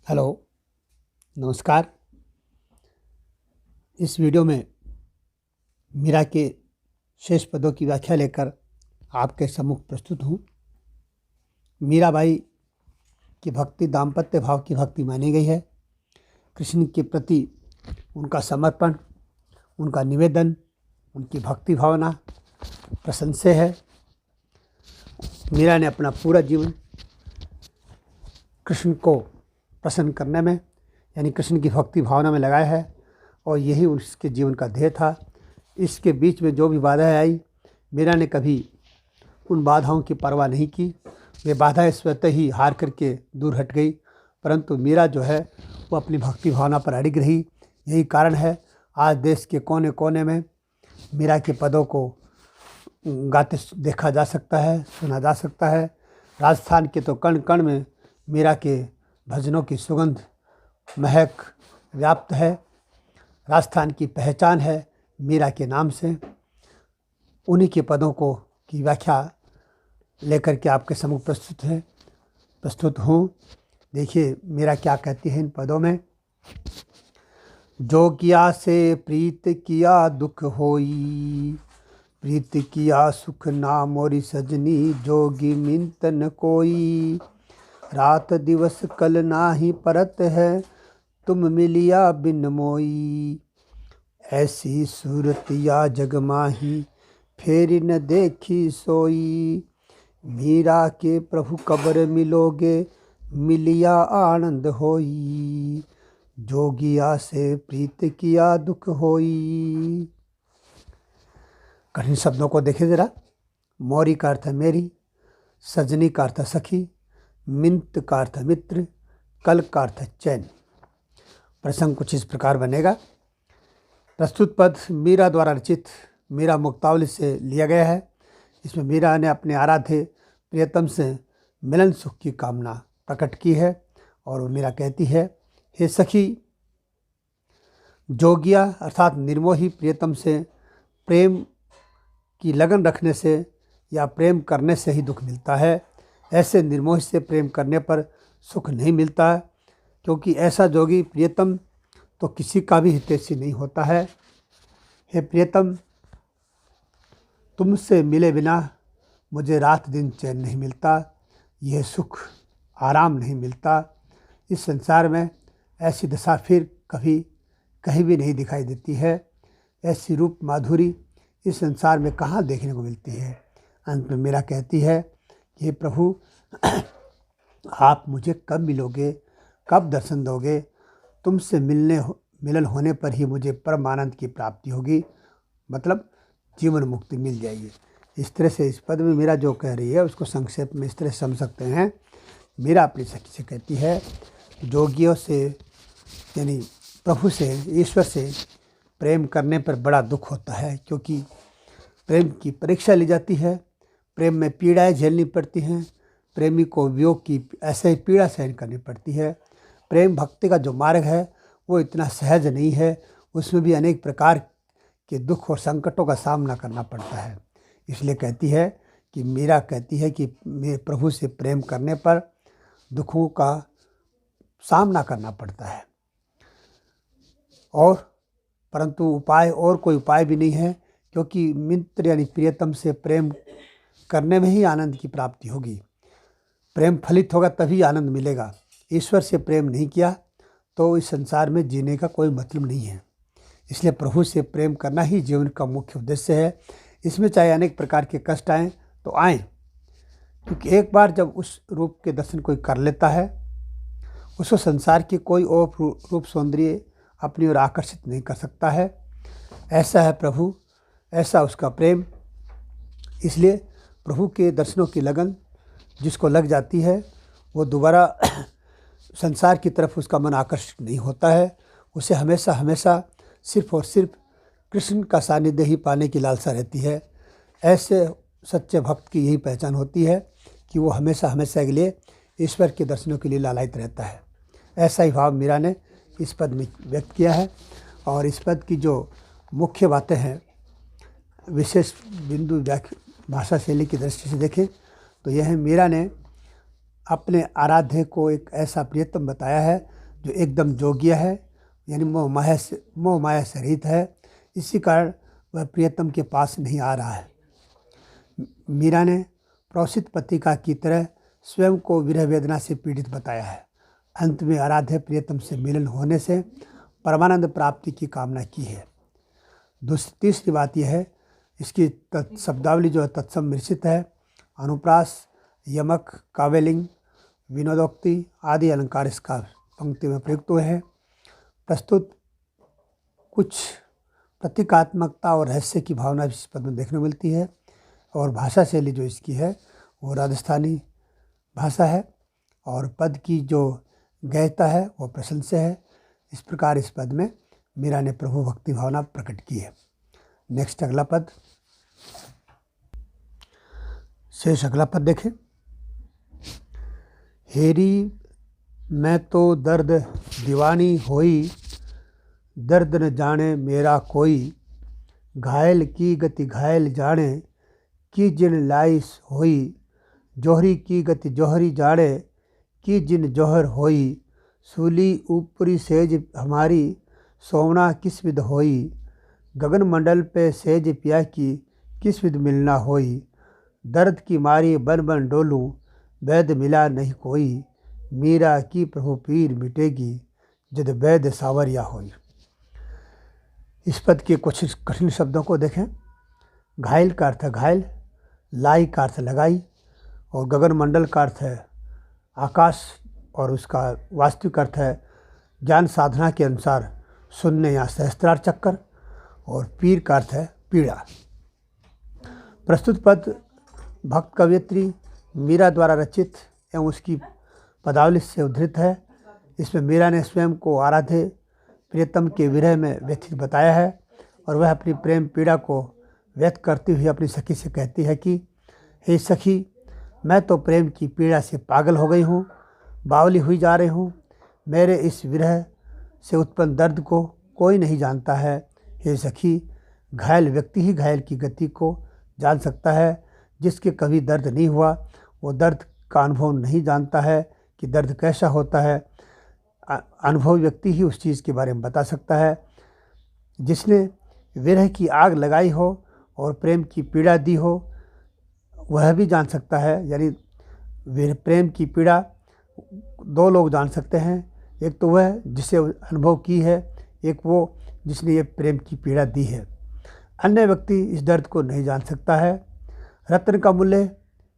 Hello, नमस्कार। इस video में मीरा के शेष पदों की व्याख्या लेकर आपके सम्मुख प्रस्तुत हूँ। मीराबाई की भक्ति दाम्पत्य भाव की भक्ति मानी गई है। कृष्ण के प्रति उनका समर्पण, उनका निवेदन, उनकी भक्ति भावना प्रशंसनीय है। मीरा ने अपना पूरा जीवन कृष्ण को प्रसन्न करने में यानी कृष्ण की भक्ति भावना में लगाया है और यही उसके जीवन का ध्येय था। इसके बीच में जो भी बाधाएं आई, मीरा ने कभी उन बाधाओं की परवाह नहीं की। वे बाधाएं स्वतः ही हार करके दूर हट गई, परंतु मीरा जो है वो अपनी भक्ति भावना पर अड़िग रही। यही कारण है आज देश के कोने कोने में मीरा के पदों को गाते देखा जा सकता है, सुना जा सकता है। राजस्थान के तो कण कण में मीरा के भजनों की सुगंध महक व्याप्त है। राजस्थान की पहचान है मीरा के नाम से। उन्हीं के पदों को की व्याख्या लेकर के आपके सम्मुख प्रस्तुत हूँ। देखिए मीरा क्या कहती है इन पदों में। जोगिया से प्रीत किया दुख होई, प्रीत किया सुख ना मोरी सजनी, जोगी मिंतन कोई, रात दिवस कल नाही परत है, तुम मिलिया बिन मोई, ऐसी सूरत या जग माही, फेरी न देखी सोई, मीरा के प्रभु कबर मिलोगे, मिलिया आनंद होई, जोगिया से प्रीत किया दुख होई। कठिन शब्दों को देखें जरा। मोरी का अर्थ मेरी, सजनी का अर्थ सखी, मिंत का अर्थ मित्र, कल का अर्थ चैन। प्रसंग कुछ इस प्रकार बनेगा। प्रस्तुत पद मीरा द्वारा रचित मीरा मुक्तावली से लिया गया है। इसमें मीरा ने अपने आराध्य प्रियतम से मिलन सुख की कामना प्रकट की है और वो मीरा कहती है, हे सखी, जोगिया अर्थात निर्मोही प्रियतम से प्रेम की लगन रखने से या प्रेम करने से ही दुख मिलता है। ऐसे निर्मोही से प्रेम करने पर सुख नहीं मिलता है, क्योंकि ऐसा जोगी प्रियतम तो किसी का भी हितैषी नहीं होता है। हे प्रियतम, तुमसे मिले बिना मुझे रात दिन चैन नहीं मिलता, यह सुख आराम नहीं मिलता। इस संसार में ऐसी दशा फिर कभी कहीं भी नहीं दिखाई देती है। ऐसी रूप माधुरी इस संसार में कहाँ देखने को मिलती है। अंत में मीरा कहती है कि हे प्रभु, आप मुझे कब मिलोगे, कब दर्शन दोगे। तुमसे मिलन होने पर ही मुझे परम आनंद की प्राप्ति होगी, मतलब जीवन मुक्ति मिल जाएगी। इस तरह से इस पद में मीरा जो कह रही है उसको संक्षेप में इस तरह समझ सकते हैं। मीरा अपनी सखी से कहती है, जोगियों से यानी प्रभु से, ईश्वर से प्रेम करने पर बड़ा दुख होता है, क्योंकि प्रेम की परीक्षा ली जाती है, प्रेम में पीड़ाएं झेलनी पड़ती हैं, प्रेमी को वियोग की ऐसे ही पीड़ा सहन करनी पड़ती है। प्रेम भक्ति का जो मार्ग है वो इतना सहज नहीं है, उसमें भी अनेक प्रकार के दुख और संकटों का सामना करना पड़ता है। इसलिए कहती है कि मीरा कहती है कि मेरे प्रभु से प्रेम करने पर दुखों का सामना करना पड़ता है, और परंतु उपाय और कोई उपाय भी नहीं है, क्योंकि मित्र यानी प्रियतम से प्रेम करने में ही आनंद की प्राप्ति होगी। प्रेम फलित होगा तभी आनंद मिलेगा। ईश्वर से प्रेम नहीं किया तो इस संसार में जीने का कोई मतलब नहीं है। इसलिए प्रभु से प्रेम करना ही जीवन का मुख्य उद्देश्य है। इसमें चाहे अनेक प्रकार के कष्ट आएँ तो आएँ, क्योंकि एक बार जब उस रूप के दर्शन कोई कर लेता है, उसको संसार की कोई और रूप सौंदर्य अपनी ओर आकर्षित नहीं कर सकता है। ऐसा है प्रभु, ऐसा उसका प्रेम। इसलिए प्रभु के दर्शनों की लगन जिसको लग जाती है वो दोबारा संसार की तरफ उसका मन आकर्षित नहीं होता है। उसे हमेशा हमेशा सिर्फ और सिर्फ कृष्ण का सानिध्य ही पाने की लालसा रहती है। ऐसे सच्चे भक्त की यही पहचान होती है कि वो हमेशा हमेशा के लिए ईश्वर के दर्शनों के लिए लालायित रहता है। ऐसा ही भाव मीरा ने इस पद में व्यक्त किया है। और इस पद की जो मुख्य बातें हैं, विशेष बिंदु भाषा शैली की दृष्टि से देखें तो यह है, मीरा ने अपने आराध्य को एक ऐसा प्रियतम बताया है जो एकदम योग्य है, यानी मोह माया से रहित है। इसी कारण वह प्रियतम के पास नहीं आ रहा है। मीरा ने प्रोसित पत्रिका की तरह स्वयं को विरह वेदना से पीड़ित बताया है। अंत में आराध्य प्रियतम से मिलन होने से परमानंद प्राप्ति की कामना की है। तीसरी बात यह है, इसकी शब्दावली जो है तत्सम मिश्रित है। अनुप्रास, यमक, काव्यलिंग, विनोदोक्ति आदि अलंकार इसका पंक्ति में प्रयुक्त हुए हैं। प्रस्तुत कुछ प्रतीकात्मकता और रहस्य की भावना इस पद में देखने को मिलती है, और भाषा शैली जो इसकी है वो राजस्थानी भाषा है, और पद की जो गहता है वो प्रशंस्य है। इस प्रकार इस पद में मीरा ने प्रभु भक्ति भावना प्रकट की है। नेक्स्ट अगला पद, शेष अगला पद देखें। हेरी मैं तो दर्द दीवानी होई, दर्द न जाने मेरा कोई, घायल की गति घायल जाने, की जिन लाइस होई, जोहरी की गति जोहरी जाने, की जिन जोहर होई, सूली ऊपरी सेज हमारी, सोवना किस विध होई, गगन मंडल पे सेज पिया की, किस विध मिलना होई, दर्द की मारी बन बन डोलूं, वैद मिला नहीं कोई, मीरा की प्रभु पीर मिटेगी, जद वैद सावरिया होई। इस पद के कुछ कठिन शब्दों को देखें। घायल का अर्थ है घायल, लाई का अर्थ लगाई, और गगन मंडल का अर्थ है आकाश, और उसका वास्तविक अर्थ है ज्ञान साधना के अनुसार शून्य या सहस्त्रार चक्कर, और पीर का अर्थ है पीड़ा। प्रस्तुत पद भक्त कवयित्री मीरा द्वारा रचित एवं उसकी पदावली से उद्धृत है। इसमें मीरा ने स्वयं को आराध्य प्रियतम के विरह में व्यथित बताया है, और वह अपनी प्रेम पीड़ा को व्यक्त करती हुई अपनी सखी से कहती है कि हे सखी, मैं तो प्रेम की पीड़ा से पागल हो गई हूँ, बावली हुई जा रही हूँ। मेरे इस विरह से उत्पन्न दर्द को कोई नहीं जानता है। हे सखी, घायल व्यक्ति ही घायल की गति को जान सकता है। जिसके कभी दर्द नहीं हुआ वो दर्द का अनुभव नहीं जानता है कि दर्द कैसा होता है। अनुभवी व्यक्ति ही उस चीज़ के बारे में बता सकता है। जिसने विरह की आग लगाई हो और प्रेम की पीड़ा दी हो वह भी जान सकता है। यानी प्रेम की पीड़ा दो लोग जान सकते हैं, एक तो वह जिसे अनुभव की है, एक वो जिसने ये प्रेम की पीड़ा दी है। अन्य व्यक्ति इस दर्द को नहीं जान सकता है। रत्न का मूल्य,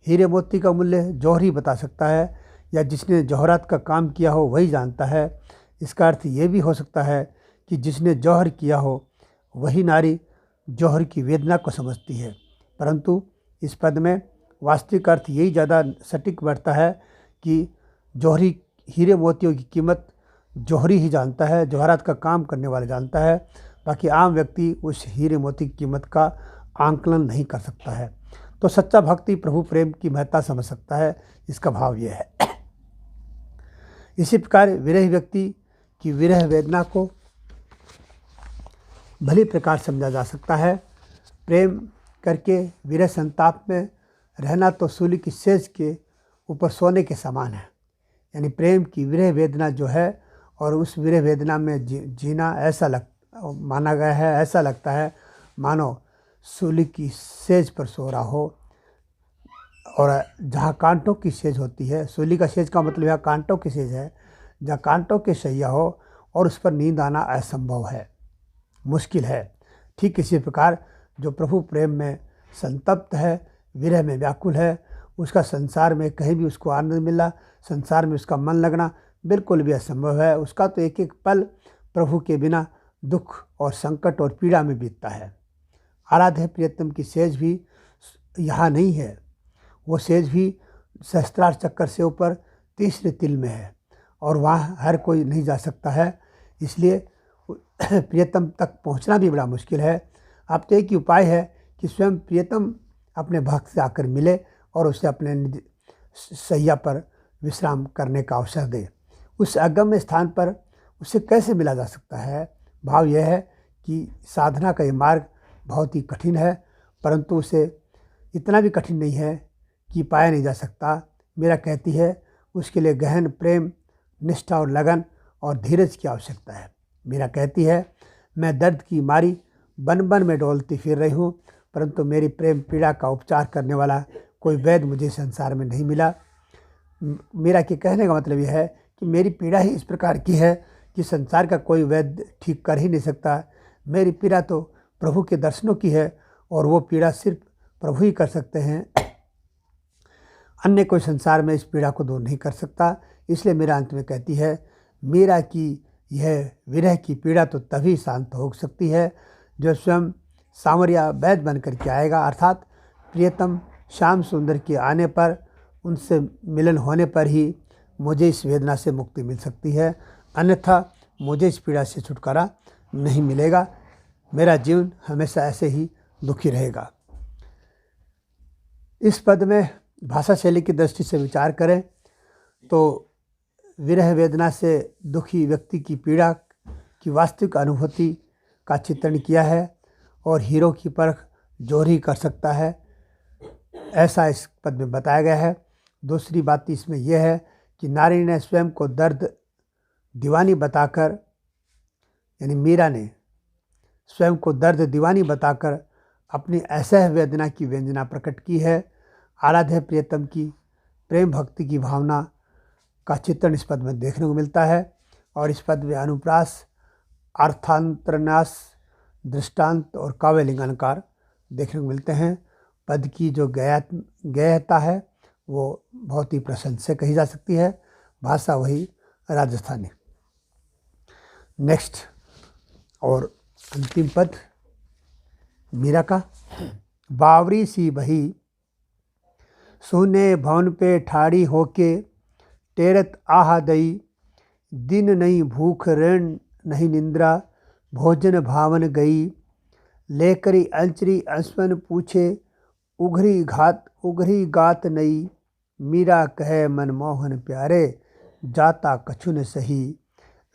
हीरे मोती का मूल्य जौहरी बता सकता है, या जिसने जौहरात का काम किया हो वही जानता है। इसका अर्थ ये भी हो सकता है कि जिसने जौहर किया हो वही नारी जौहर की वेदना को समझती है। परंतु इस पद में वास्तविक अर्थ यही ज़्यादा सटीक बैठता है कि जौहरी हीरे मोतियों की कीमत जौहरी ही जानता है, जौहरात का काम करने वाला जानता है। बाकी आम व्यक्ति उस हीरे मोती की कीमत का आंकलन नहीं कर सकता है। तो सच्चा भक्ति प्रभु प्रेम की महत्ता समझ सकता है, इसका भाव यह है। इसी प्रकार विरह व्यक्ति की विरह वेदना को भली प्रकार समझा जा सकता है। प्रेम करके विरह संताप में रहना तो सूली की सेज के ऊपर सोने के समान है। यानी प्रेम की विरह वेदना जो है और उस विरह वेदना में जीना ऐसा माना गया है, ऐसा लगता है मानो सूली की सेज पर सो रहा हो। और जहाँ कांटों की सेज होती है, सूली का सेज का मतलब यहाँ कांटों की सेज है, जहाँ कांटों की शैया हो और उस पर नींद आना असंभव है, मुश्किल है। ठीक इसी प्रकार जो प्रभु प्रेम में संतप्त है, विरह में व्याकुल है, उसका संसार में कहीं भी उसको आनंद मिलना, संसार में उसका मन लगना बिल्कुल भी असंभव है। उसका तो एक एक पल प्रभु के बिना दुख और संकट और पीड़ा में बीतता है। आराध्य प्रियतम की सेज भी यहाँ नहीं है, वो सेज भी सहस्त्रार चक्कर से ऊपर तीसरे तिल में है और वहाँ हर कोई नहीं जा सकता है। इसलिए प्रियतम तक पहुँचना भी बड़ा मुश्किल है। अब तो एक ही उपाय है कि स्वयं प्रियतम अपने भक्त से आकर मिले और उसे अपने सैया पर विश्राम करने का अवसर दे। उस अगम्य स्थान पर उसे कैसे मिला जा सकता है? भाव यह है कि साधना का ये मार्ग बहुत ही कठिन है, परंतु उसे इतना भी कठिन नहीं है कि पाया नहीं जा सकता। मेरा कहती है उसके लिए गहन प्रेम, निष्ठा और लगन और धीरज की आवश्यकता है। मीरा कहती है, मैं दर्द की मारी बन बन में डोलती फिर रही हूँ, परंतु मेरी प्रेम पीड़ा का उपचार करने वाला कोई वैद्य मुझे संसार में नहीं मिला। मीरा के कहने का मतलब यह है कि मेरी पीड़ा ही इस प्रकार की है कि संसार का कोई वैद्य ठीक कर ही नहीं सकता। मेरी पीड़ा तो प्रभु के दर्शनों की है और वो पीड़ा सिर्फ प्रभु ही कर सकते हैं। अन्य कोई संसार में इस पीड़ा को दूर नहीं कर सकता। इसलिए मीरा अंत में कहती है, मीरा की यह विरह की पीड़ा तो तभी शांत हो सकती है जो स्वयं सांवरिया वैद्य बन कर के आएगा, अर्थात प्रियतम श्याम सुंदर के आने पर, उनसे मिलन होने पर ही मुझे इस वेदना से मुक्ति मिल सकती है, अन्यथा मुझे इस पीड़ा से छुटकारा नहीं मिलेगा। मेरा जीवन हमेशा ऐसे ही दुखी रहेगा। इस पद में भाषा शैली की दृष्टि से विचार करें तो विरह वेदना से दुखी व्यक्ति की पीड़ा की वास्तविक अनुभूति का चित्रण किया है और हीरो की परख जोर ही कर सकता है, ऐसा इस पद में बताया गया है। दूसरी बात इसमें यह है कि नारी ने स्वयं को दर्द दीवानी बताकर, यानी मीरा ने स्वयं को दर्द दीवानी बताकर अपनी असह वेदना की व्यंजना प्रकट की है। आराध्य प्रियतम की प्रेम भक्ति की भावना का चित्रण इस पद में देखने को मिलता है और इस पद में अनुप्रास, अर्थांतरन्यास, दृष्टांत और काव्यलिंग अलंकार देखने को मिलते हैं। पद की जो गहता है वो बहुत ही प्रशंसनीय कही जा सकती है। भाषा वही राजस्थानी। नेक्स्ट और अंतिम पद मीरा का, बावरी सी बही सोने भवन पे ठाड़ी होके, टेरत आहा दई, दिन नहीं भूख ऋण नहीं निंद्रा, भोजन भावन गई, लेकरी अंचरी अंसवन पूछे, उघरी गात नई, मीरा कहे मनमोहन प्यारे, जाता कछु न सही,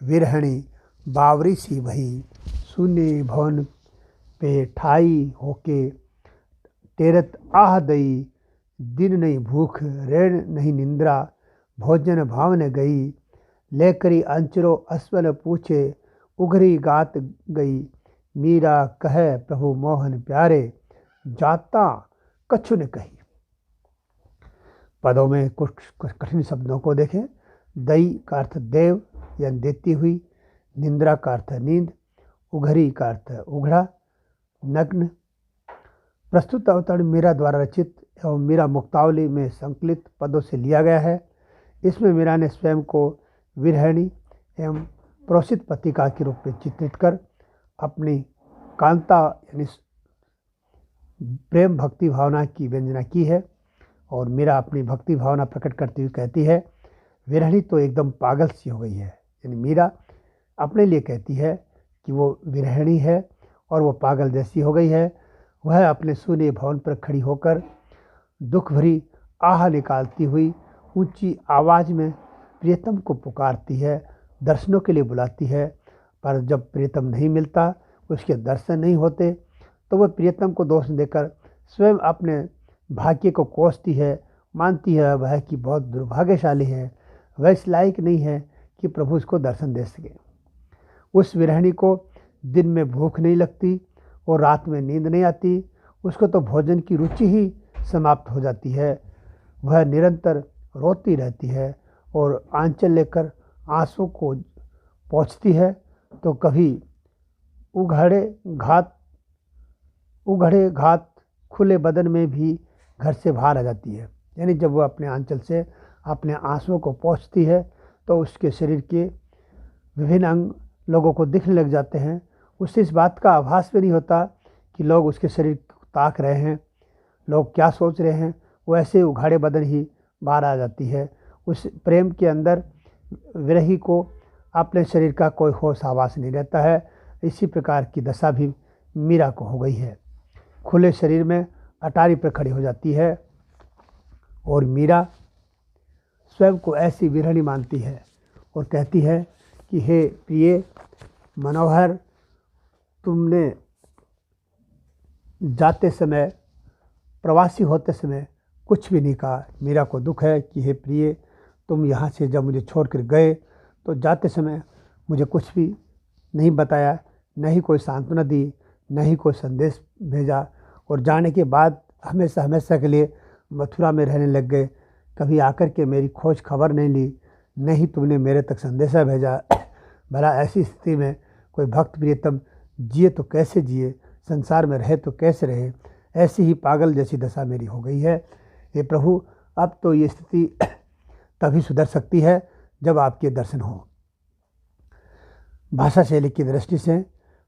विरहणी बावरी सी बही सुने भवन पे ठाई होके, टेरत आह दई, दिन नहीं भूख ऋण नहीं निंद्रा, भोजन भावन गई, लेकरी अंचरो अस्वन पूछे, उघरी गात गई, मीरा कहे प्रभु मोहन प्यारे, जाता कछु न कही। पदों में कुछ कठिन शब्दों को देखें। दई का अर्थ देव या देती हुई, निंद्रा का अर्थ नींद, उघरी का अर्थ उघड़ा, नग्न। प्रस्तुत अवतरण मीरा द्वारा रचित एवं मीरा मुक्तावली में संकलित पदों से लिया गया है। इसमें मीरा ने स्वयं को विरहिणी एवं प्रोषित पतिका के रूप में चित्रित कर अपनी कांता यानी प्रेम भक्ति भावना की व्यंजना की है और मीरा अपनी भक्ति भावना प्रकट करती हुई कहती है, विरहिणी तो एकदम पागल सी हो गई है। यानी मीरा अपने लिए कहती है कि वो विरहिणी है और वो पागल जैसी हो गई है। वह अपने सूने भवन पर खड़ी होकर दुख भरी आह निकालती हुई ऊंची आवाज़ में प्रियतम को पुकारती है, दर्शनों के लिए बुलाती है, पर जब प्रियतम नहीं मिलता, उसके दर्शन नहीं होते, तो वह प्रियतम को दोष देकर स्वयं अपने भाग्य को कोसती है। मानती है वह कि बहुत दुर्भाग्यशाली है, वह इस लायक नहीं है कि प्रभु उसको दर्शन दे सके। उस विरहिणी को दिन में भूख नहीं लगती और रात में नींद नहीं आती, उसको तो भोजन की रुचि ही समाप्त हो जाती है। वह निरंतर रोती रहती है और आंचल लेकर आंसू को पोंछती है, तो कभी उघड़े घात खुले बदन में भी घर से बाहर आ जाती है। यानी जब वह अपने आंचल से अपने आंसुओं को पोंछती है तो उसके शरीर के विभिन्न अंग लोगों को दिखने लग जाते हैं। उससे इस बात का आभास भी नहीं होता कि लोग उसके शरीर को ताक रहे हैं, लोग क्या सोच रहे हैं। वो ऐसे उघाड़े बदन ही बाहर आ जाती है। उस प्रेम के अंदर विरही को अपने शरीर का कोई होश आवास नहीं रहता है। इसी प्रकार की दशा भी मीरा को हो गई है। खुले शरीर में अटारी पर खड़ी हो जाती है और मीरा स्वयं को ऐसी विरहिणी मानती है और कहती है कि हे प्रिय मनोहर, तुमने जाते समय, प्रवासी होते समय कुछ भी नहीं कहा। मीरा को दुख है कि हे प्रिय, तुम यहाँ से जब मुझे छोड़कर गए तो जाते समय मुझे कुछ भी नहीं बताया, न ही कोई सांत्वना दी, न ही कोई संदेश भेजा, और जाने के बाद हमेशा हमेशा के लिए मथुरा में रहने लग गए। कभी आकर के मेरी खोज खबर नहीं ली, न ही तुमने मेरे तक संदेशा भेजा। भला ऐसी स्थिति में कोई भक्त प्रियतम जिए तो कैसे जिए, संसार में रहे तो कैसे रहे। ऐसी ही पागल जैसी दशा मेरी हो गई है। हे प्रभु, अब तो ये स्थिति तभी सुधर सकती है जब आपके दर्शन हो। भाषा शैली की दृष्टि से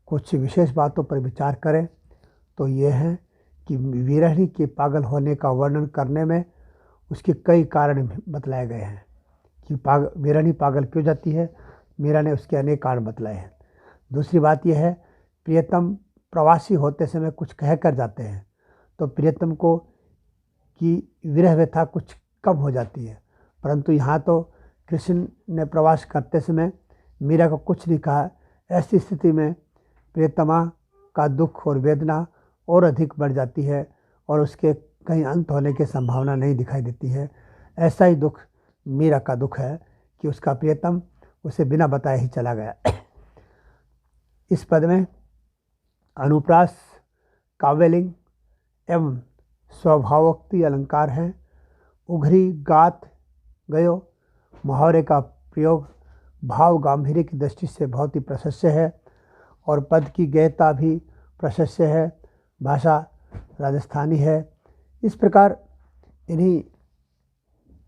कुछ विशेष बातों पर विचार करें तो ये है कि विरहिणी के पागल होने का वर्णन करने में उसके कई कारण बतलाए गए हैं कि विरहिणी पागल क्यों जाती है। मीरा ने उसके अनेक कारण बतलाए हैं। दूसरी बात यह है, प्रियतम प्रवासी होते समय कुछ कह कर जाते हैं तो प्रियतम को की विरह व्यथा कुछ कम हो जाती है, परंतु यहाँ तो कृष्ण ने प्रवास करते समय मीरा को कुछ नहीं कहा। ऐसी स्थिति में प्रियतमा का दुख और वेदना और अधिक बढ़ जाती है और उसके कहीं अंत होने की संभावना नहीं दिखाई देती है। ऐसा ही दुख मीरा का दुख है कि उसका प्रियतम उसे बिना बताए ही चला गया। इस पद में अनुप्रास, काव्यलिंग एवं स्वभावोक्ति अलंकार हैं। उघरी, गात, गयो मुहावरे का प्रयोग भाव गांधीर्य की दृष्टि से बहुत ही प्रशस्य है और पद की गयता भी प्रशस्य है। भाषा राजस्थानी है। इस प्रकार इन्हीं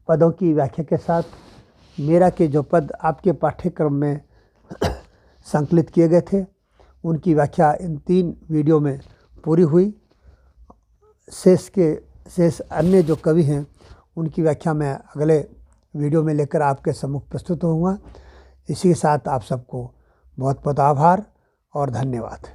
पदों की व्याख्या के साथ मेरा के जो पद आपके पाठ्यक्रम में संकलित किए गए थे उनकी व्याख्या इन 3 वीडियो में पूरी हुई। शेष अन्य जो कवि हैं उनकी व्याख्या मैं अगले वीडियो में लेकर आपके सम्मुख प्रस्तुत होऊंगा। इसी के साथ आप सबको बहुत बहुत आभार और धन्यवाद।